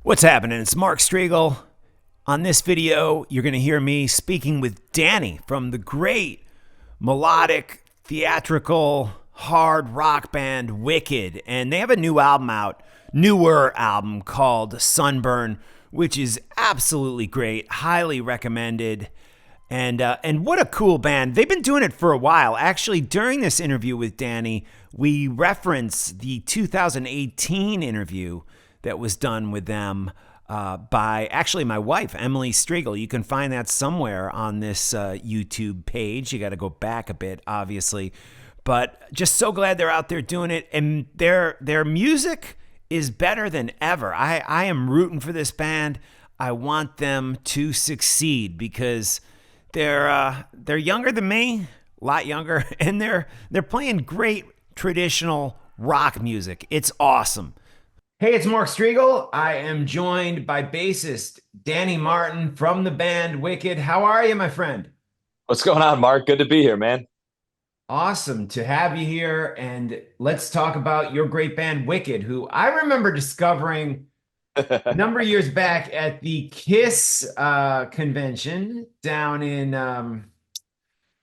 What's happening? It's Mark Strigl. On this video, you're going to hear me speaking with Danny from the great melodic, theatrical, hard rock band Wicked. And they have a new album out, newer album called Sunburn, which is absolutely great, highly recommended. And what a cool band. They've been doing it for a while. Actually, during this interview with Danny, we reference the 2018 interview that was done with them by actually my wife, Emily Strigl. You can find that somewhere on this YouTube page. You got to go back a bit, obviously. But just so glad they're out there doing it. And their music is better than ever. I am rooting for this band. I want them to succeed because they're younger than me, a lot younger, and they're playing great traditional rock music. It's awesome. Hey, it's Mark Strigl. I am joined by bassist Danny Martin from the band Wicked. How are you, my friend? What's going on, Mark? Good to be here, man. Awesome to have you here. And let's talk about your great band Wicked, who I remember discovering a number of years back at the Kiss convention down in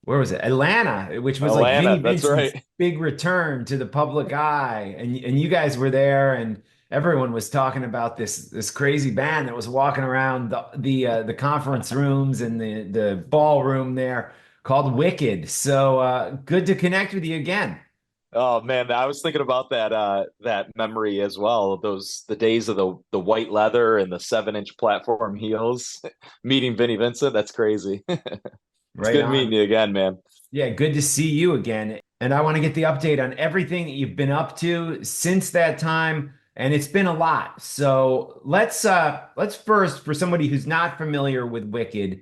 where was it? Atlanta, which was like Vinnie Atlanta, that's Vincent's right. big return to the public eye. And you guys were there, and everyone was talking about this crazy band that was walking around the conference rooms and the ballroom there called Wicked. So good to connect with you again. Oh man, I was thinking about that memory as well. The days of the white leather and the 7-inch platform heels, meeting Vinnie Vincent. That's crazy. It's Right good meeting on. you again, man. Yeah, good to see you again. And I want to get the update on everything that you've been up to since that time. And it's been a lot. So let's first, for somebody who's not familiar with Wicked,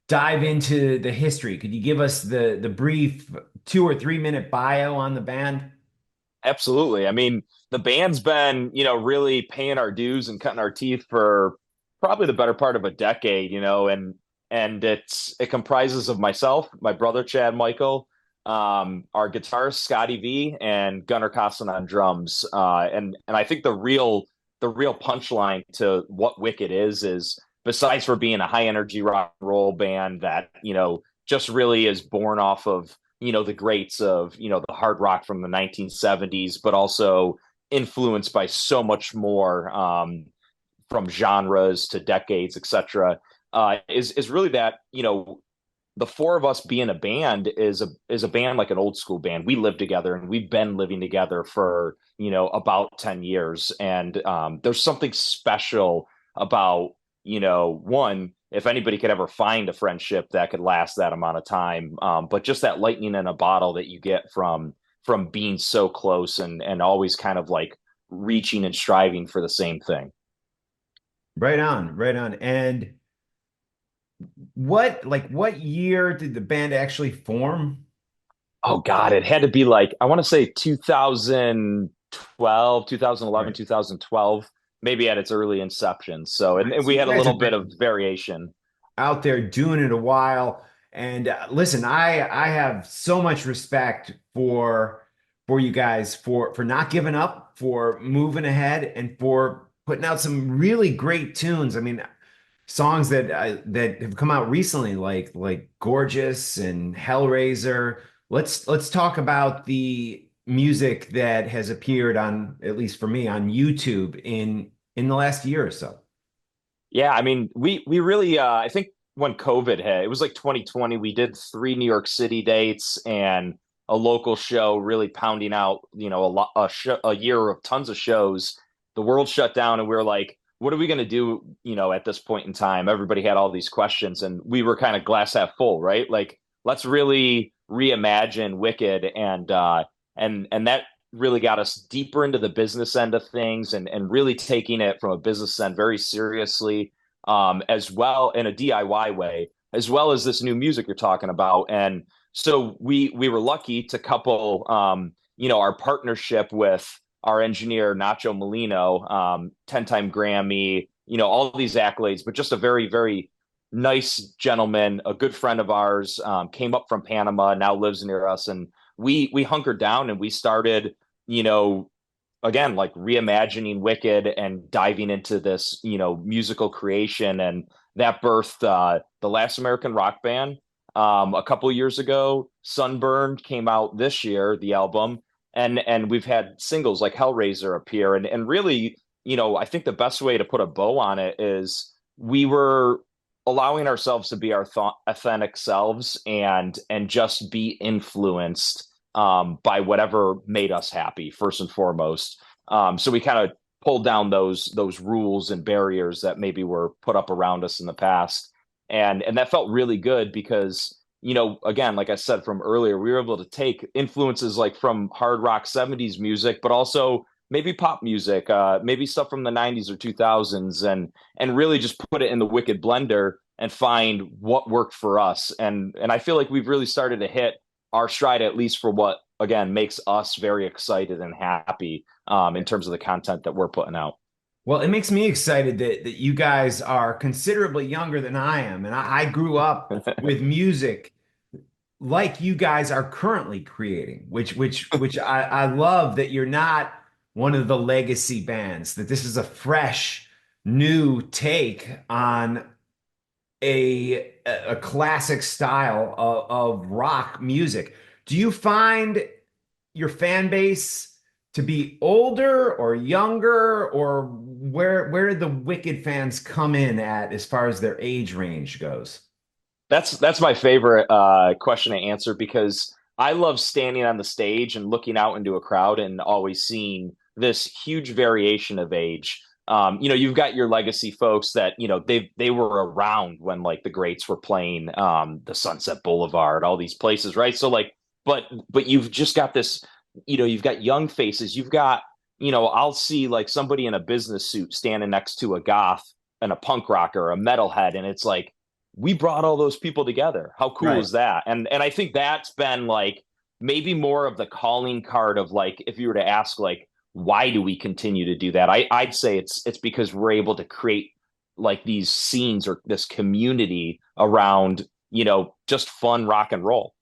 dive into the history. Could you give us the brief 2 or 3 minute bio on the band? Absolutely. I mean, the band's been, really paying our dues and cutting our teeth for probably the better part of a decade, and it comprises of myself, my brother Chad Michael, our guitarist Scotty V, and Gunnar Cosson on drums. And I think the real punchline to what Wicked is besides for being a high energy rock and roll band that, just really is born off of the greats of the hard rock from the 1970s, but also influenced by so much more, from genres to decades, etc. Is really that the four of us being a band is a band like an old school band. We live together, and we've been living together for about 10 years, and there's something special about one, if anybody could ever find a friendship that could last that amount of time, but just that lightning in a bottle that you get from being so close and always kind of like reaching and striving for the same thing. Right on, right on. And what year did the band actually form? Oh God, it had to be like, I want to say 2012, 2011, Right. 2012, maybe at its early inception. So, and, Right. and So we you had a guys little have bit of been variation. out there doing it a while. And listen, I have so much respect for you guys for not giving up, for moving ahead, and for putting out some really great tunes. I mean, songs that have come out recently, like Gorgeous and Hellraiser. Let's talk about the music that has appeared on, at least for me, on YouTube in the last year or so. Yeah, I mean, we really I think when COVID hit, it was like 2020, we did 3 New York City dates and a local show, really pounding out, a year of tons of shows. The world shut down, and we were like, what are we going to do, at this point in time? Everybody had all these questions, and we were kind of glass half full, right? Like, let's really reimagine Wicked, and that really got us deeper into the business end of things, and really taking it from a business end very seriously, as well in a DIY way, as well as this new music you're talking about. And so we were lucky to couple, our partnership with our engineer Nacho Molino, 10-time Grammy, all these accolades, but just a very, very nice gentleman, a good friend of ours, came up from Panama, now lives near us, and we hunkered down and we started, you know, again, like reimagining Wicked and diving into this, musical creation. And that birthed the Last American Rock Band. A couple of years ago, Sunburned came out this year, the album, and we've had singles like Hellraiser appear. And really, I think the best way to put a bow on it is we were allowing ourselves to be our authentic selves and just be influenced by whatever made us happy first and foremost. So we kind of pulled down those rules and barriers that maybe were put up around us in the past, and that felt really good because again, like I said from earlier, we were able to take influences like from hard rock '70s music, but also maybe pop music, maybe stuff from the '90s or 2000s, and really just put it in the Wicked blender and find what worked for us. And I feel like we've really started to hit our stride, at least for what again makes us very excited and happy in terms of the content that we're putting out. Well, it makes me excited that you guys are considerably younger than I am. And I grew up with music like you guys are currently creating, which I love that you're not one of the legacy bands, that this is a fresh, new take on a classic style of rock music. Do you find your fan base to be older or younger, or where did the Wicked fans come in at as far as their age range goes? That's my favorite question to answer because I love standing on the stage and looking out into a crowd and always seeing this huge variation of age. You've got your legacy folks that they were around when like the greats were playing the Sunset Boulevard, all these places, right? So like, but you've just got this, you've got young faces. You've got, I'll see like somebody in a business suit standing next to a goth and a punk rocker, a metalhead, and it's like we brought all those people together. How cool Right. is that? And I think that's been like maybe more of the calling card of like if you were to ask like why do we continue to do that? I'd say it's because we're able to create like these scenes or this community around, just fun rock and roll.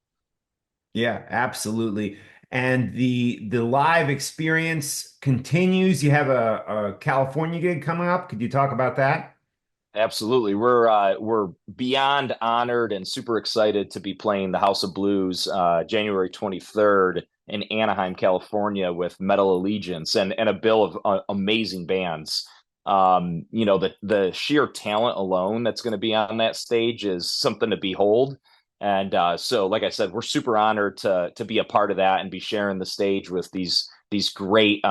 Yeah, absolutely. And the live experience continues. You have a California gig coming up. Could you talk about that? Absolutely. We're beyond honored and super excited to be playing the House of Blues January 23rd in Anaheim, California with Metal Allegiance and a bill of amazing bands. The sheer talent alone that's going to be on that stage is something to behold. And so, like I said, we're super honored to be a part of that and be sharing the stage with these great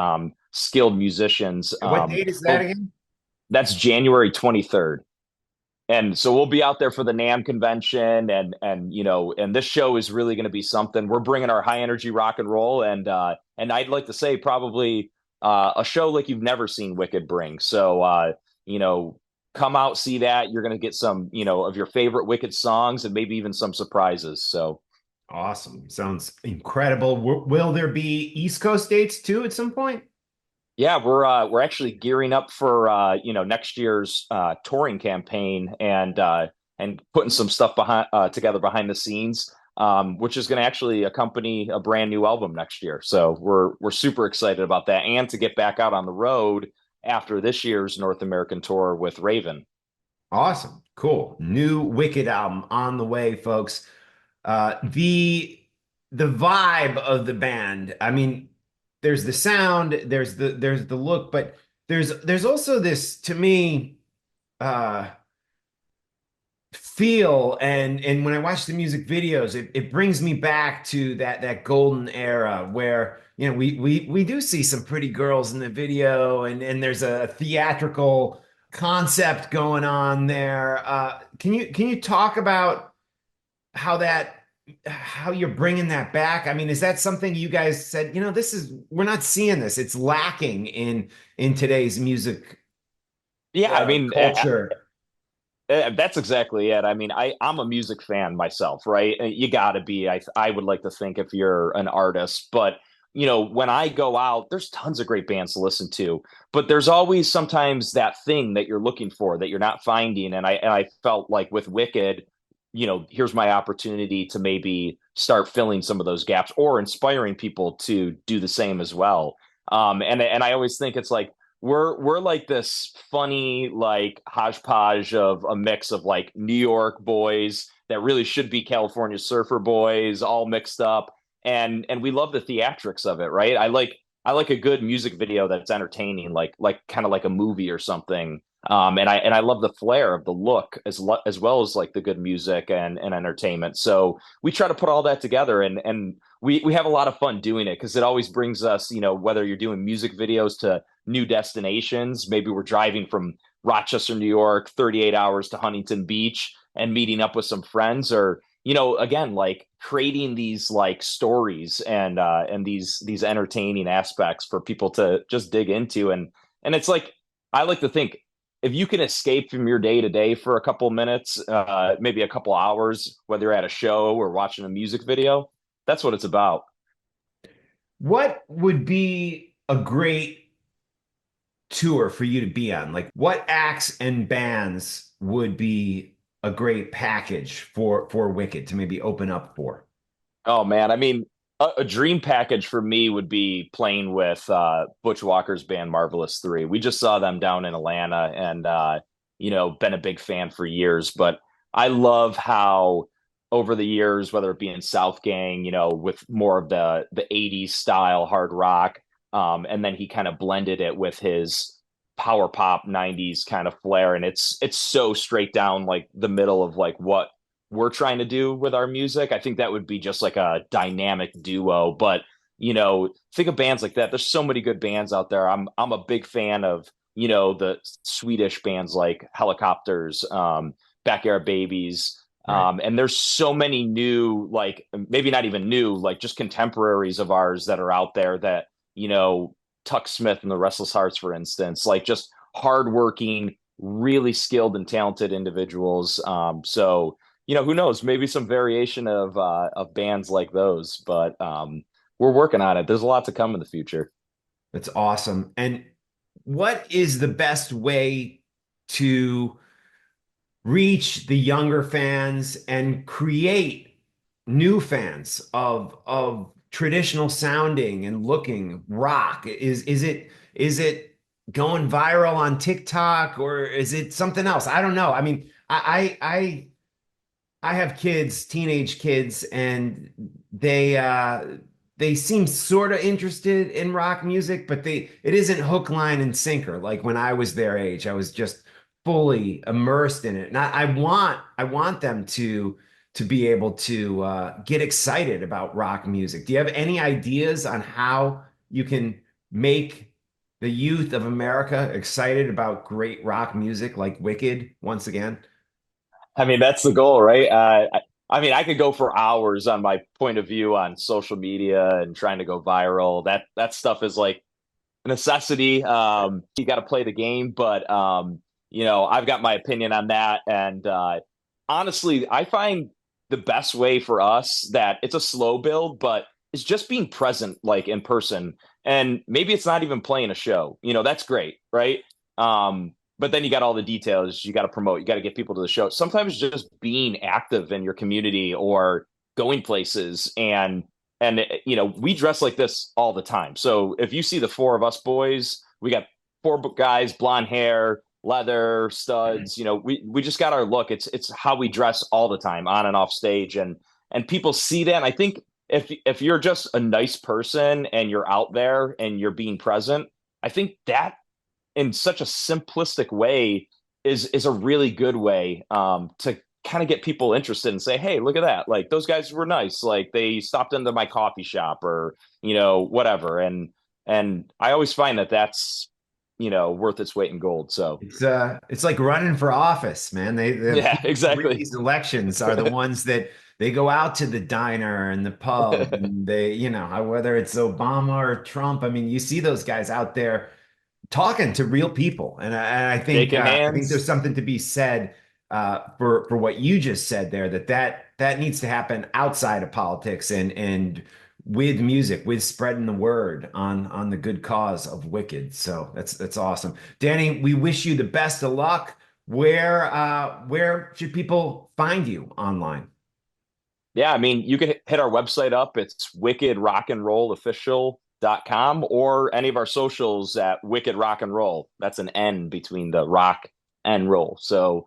skilled musicians. And what date is that But again? that's January 23rd. And so we'll be out there for the NAMM convention and this show is really going to be something. We're bringing our high energy rock and roll and I'd like to say probably a show like you've never seen Wicked bring. So you know, come out, see that. You're going to get some, of your favorite Wicked songs and maybe even some surprises. So Awesome. Sounds incredible. Will there be East Coast dates too at some point? yeah, we're actually gearing up for next year's touring campaign and putting some stuff behind together behind the scenes, which is going to actually accompany a brand new album next year. So we're super excited about that and to get back out on the road after this year's North American tour with Raven. Awesome. Cool. New Wicked album on the way, folks. The vibe of the band. I mean, there's the sound, there's the look, but there's also this to me uh feel and when I watch the music videos, it brings me back to that golden era where we do see some pretty girls in the video and there's a theatrical concept going on there. Can you talk about how how you're bringing that back? I mean, is that something you guys said, we're not seeing this. It's lacking in today's music Yeah, I mean, culture. that's exactly it. I mean, I'm a music fan myself, right? You got to be. I would like to think if you're an artist, but when I go out, there's tons of great bands to listen to, but there's always sometimes that thing that you're looking for that you're not finding. And I felt like with Wicked, here's my opportunity to maybe start filling some of those gaps or inspiring people to do the same as well. And I always think it's like we're like this funny like hodgepodge of a mix of like New York boys that really should be California surfer boys all mixed up, and we love the theatrics of it, right? I like a good music video that's entertaining, like kind of like a movie or something. And I love the flair of the look as well as like the good music and entertainment. So we try to put all that together, and we have a lot of fun doing it because it always brings us, whether you're doing music videos to new destinations, maybe we're driving from Rochester, New York, 38 hours to Huntington Beach and meeting up with some friends, or again, like creating these like stories and these entertaining aspects for people to just dig into. And it's like I like to think if you can escape from your day to day for a couple of minutes, maybe a couple hours, whether you're at a show or watching a music video, that's what it's about. What would be a great tour for you to be on? Like what acts and bands would be a great package for Wicked to maybe open up for? Oh man, I mean, a dream package for me would be playing with Butch Walker's band Marvelous Three. We just saw them down in Atlanta, and been a big fan for years. But I love how over the years, whether it be in South Gang, with more of the '80s style hard rock, and then he kind of blended it with his power pop '90s kind of flair, and it's so straight down like the middle of like what we're trying to do with our music. I think that would be just like a dynamic duo. But think of bands like that. There's so many good bands out there. I'm a big fan of the Swedish bands like Helicopters, Backyard Babies. Right. And there's so many new, like maybe not even new, like just contemporaries of ours that are out there that, Tuck Smith and the Restless Hearts, for instance, like just hardworking, really skilled and talented individuals. So who knows? Maybe some variation of bands like those, but we're working on it. There's a lot to come in the future. That's awesome. And what is the best way to reach the younger fans and create new fans of traditional sounding and looking rock? Is it going viral on TikTok or is it something else? I don't know. I mean, I have kids, teenage kids, and they seem sort of interested in rock music, but it isn't hook, line, and sinker. Like when I was their age, I was just fully immersed in it. And I want them to be able to get excited about rock music. Do you have any ideas on how you can make the youth of America excited about great rock music like Wicked once again? I mean, that's the goal, right? I mean, I could go for hours on my point of view on social media and trying to go viral. That stuff is like a necessity. You got to play the game, but I've got my opinion on that. And honestly, I find the best way for us that it's a slow build, but it's just being present, like in person. And maybe it's not even playing a show. That's great, right? But then you got all the details. You got to promote. You got to get people to the show. Sometimes just being active in your community or going places and we dress like this all the time. So if you see the four of us boys, we got four guys, blonde hair, leather, studs. We just got our look. It's how we dress all the time, on and off stage, and people see that. And I think if you're just a nice person and you're out there and you're being present, I think that in such a simplistic way is a really good way to kind of get people interested and say, hey, look at that. Like those guys were nice. Like they stopped into my coffee shop or, whatever. And I always find that that's, worth its weight in gold. So It's like running for office, man. The yeah, people who win exactly. these elections are the ones that they go out to the diner and the pub and whether it's Obama or Trump. I mean, you see those guys out there talking to real people, and Shaking I think there's hands. something to be said for what you just said there that needs to happen outside of politics and with music, with spreading the word on the good cause of Wicked. So that's awesome, Danny. We wish you the best of luck. Where should people find you online? Yeah, I mean, you can hit our website up. It's wickedrockandrollofficial.com. or any of our socials at Wicked Rock and Roll. That's an N between the rock and roll. So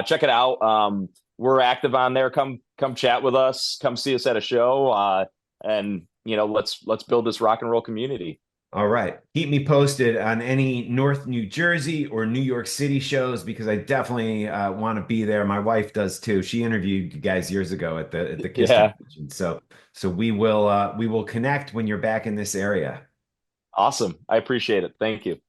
check it out. We're active on there. Come chat with us. Come see us at a show. And let's build this rock and roll community. All right. Keep me posted on any North New Jersey or New York City shows, because I definitely want to be there. My wife does too. She interviewed you guys years ago at the Kiss Convention. So we will connect when you're back in this area. Awesome. I appreciate it. Thank you.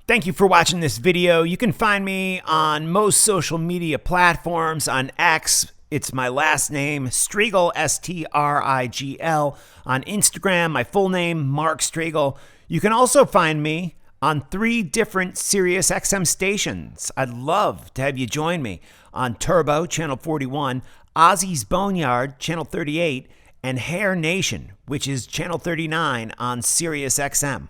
Thank you for watching this video. You can find me on most social media platforms. On X, it's my last name, Strigl, Strigl. On Instagram, my full name, Mark Strigl. You can also find me on 3 different SiriusXM stations. I'd love to have you join me on Turbo, Channel 41, Ozzy's Boneyard, Channel 38, and Hair Nation, which is Channel 39 on SiriusXM.